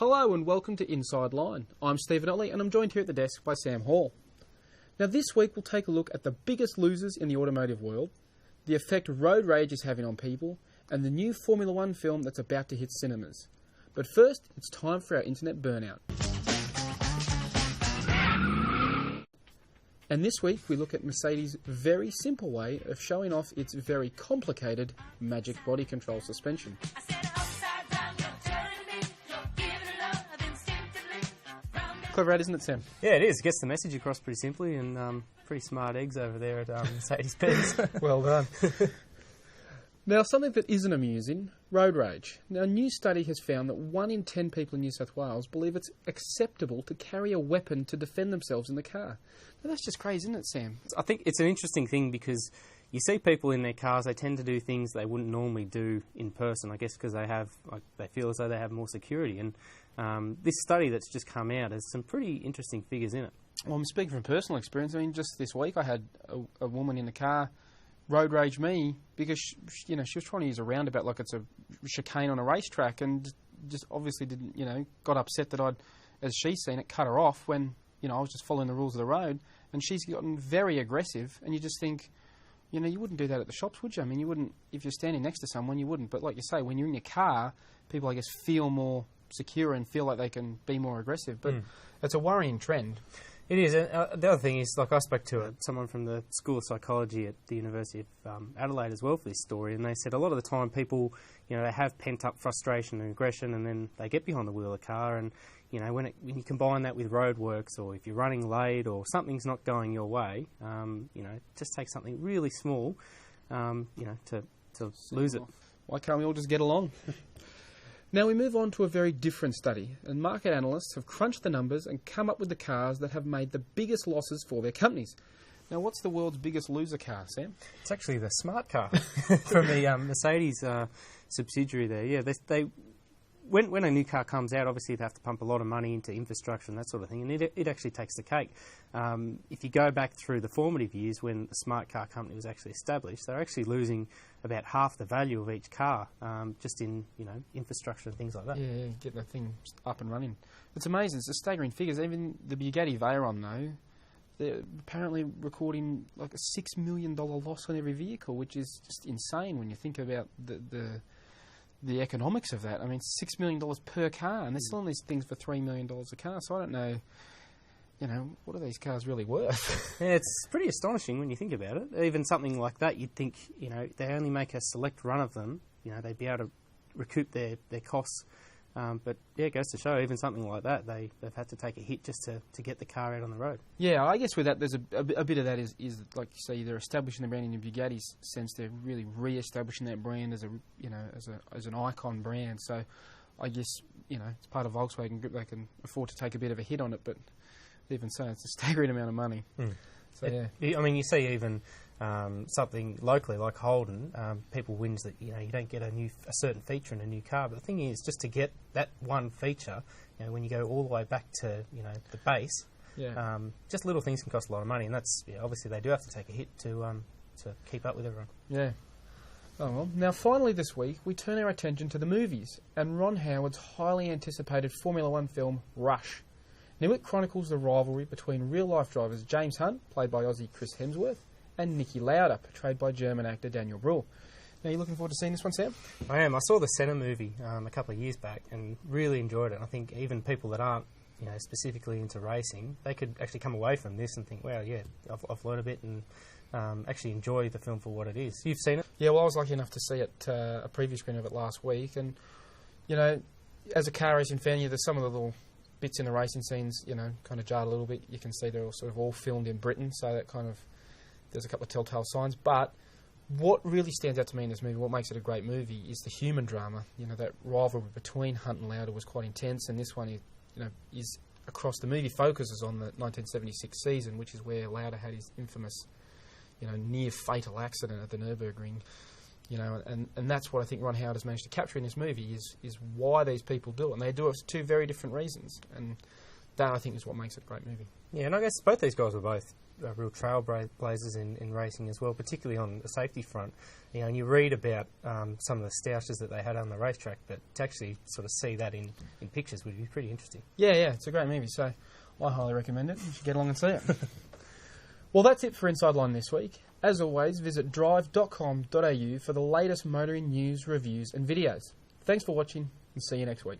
Hello and welcome to Inside Line. I'm Stephen Otley and I'm joined here at the desk by Sam Hall. Now this week we'll take a look at the biggest losers in the automotive world, the effect road rage is having on people, and the new Formula One film that's about to hit cinemas. But first, it's time for our internet burnout. And this week we look at Mercedes' very simple way of showing off its very complicated magic body control suspension. Clever ad, isn't it, Sam? Yeah, it is. It gets the message across pretty simply, and pretty smart eggs over there at Mercedes-Benz. Well done. Now, something that isn't amusing, road rage. Now, a new study has found that 1 in 10 people in New South Wales believe it's acceptable to carry a weapon to defend themselves in the car. Now, that's just crazy, isn't it, Sam? I think it's an interesting thing because you see people in their cars, they tend to do things they wouldn't normally do in person, I guess because they feel as though they have more security. And this study that's just come out has some pretty interesting figures in it. Well, I'm speaking from personal experience. I mean, just this week I had a woman in the car road rage me because she was trying to use a roundabout like it's a chicane on a racetrack, and just obviously didn't, got upset that I'd, as she's seen it, cut her off when, I was just following the rules of the road, and she's gotten very aggressive, and you just think, you wouldn't do that at the shops, would you? I mean, you wouldn't, if you're standing next to someone, you wouldn't, but like you say, when you're in your car, people, I guess, feel more secure and feel like they can be more aggressive, but it's a worrying trend. It is. The other thing is, like, I spoke to someone from the School of Psychology at the University of Adelaide as well for this story, and they said a lot of the time people, they have pent-up frustration and aggression, and then they get behind the wheel of the car, and, when you combine that with roadworks, or if you're running late, or something's not going your way, it just takes something really small, to lose it. Why can't we all just get along? Now we move on to a very different study, and market analysts have crunched the numbers and come up with the cars that have made the biggest losses for their companies. Now, what's the world's biggest loser car, Sam? It's actually the smart car from the Mercedes subsidiary there. Yeah, when a new car comes out, obviously they have to pump a lot of money into infrastructure and that sort of thing, and it actually takes the cake. If you go back through the formative years when the smart car company was actually established, they're actually losing about half the value of each car just in infrastructure and things like that. Yeah, get the thing up and running. It's amazing. It's a staggering figures. Even the Bugatti Veyron, though, they're apparently recording like a $6 million loss on every vehicle, which is just insane when you think about the economics of that. I mean, $6 million per car, and they're selling these things for $3 million a car, so I don't know, what are these cars really worth? Yeah, it's pretty astonishing when you think about it. Even something like that, you'd think, they only make a select run of them, they'd be able to recoup their costs. But yeah, it goes to show, even something like that, they've had to take a hit just to get the car out on the road. Yeah, I guess with that, there's a bit of that is like you say, they're establishing the brand in Bugatti's sense. They're really re-establishing that brand as as an icon brand. So I guess it's part of Volkswagen Group. They can afford to take a bit of a hit on it, but even so, it's a staggering amount of money. So yeah, I mean, you see even something locally like Holden, people whinge that you don't get a certain feature in a new car. But the thing is, just to get that one feature, when you go all the way back to the base, just little things can cost a lot of money, and that's obviously they do have to take a hit to keep up with everyone. Yeah. Oh well. Now, finally this week, we turn our attention to the movies and Ron Howard's highly anticipated Formula One film, Rush. Now, it chronicles the rivalry between real-life drivers James Hunt, played by Aussie Chris Hemsworth, and Niki Lauda, portrayed by German actor Daniel Bruhl. Now, you looking forward to seeing this one, Sam? I am. I saw the Senna movie a couple of years back and really enjoyed it. I think even people that aren't specifically into racing, they could actually come away from this and think, wow, yeah, I've learned a bit and actually enjoy the film for what it is. You've seen it? Yeah, well, I was lucky enough to see it, a preview screen of it last week, and, as a car racing fan, there's some of the little bits in the racing scenes, kind of jarred a little bit. You can see they're all filmed in Britain, so that kind of, there's a couple of telltale signs. But what really stands out to me in this movie, what makes it a great movie, is the human drama. That rivalry between Hunt and Lauda was quite intense, and this one, is across the movie focuses on the 1976 season, which is where Lauda had his infamous, near fatal accident at the Nürburgring. And that's what I think Ron Howard has managed to capture in this movie is why these people do it. And they do it for two very different reasons. And that, I think, is what makes it a great movie. Yeah, and I guess both these guys were both real trailblazers in racing as well, particularly on the safety front. You know, and you read about some of the stoushes that they had on the racetrack, but to actually sort of see that in pictures would be pretty interesting. Yeah, it's a great movie, so I highly recommend it. You should get along and see it. Well, that's it for Inside Line this week. As always, visit drive.com.au for the latest motoring news, reviews and videos. Thanks for watching and see you next week.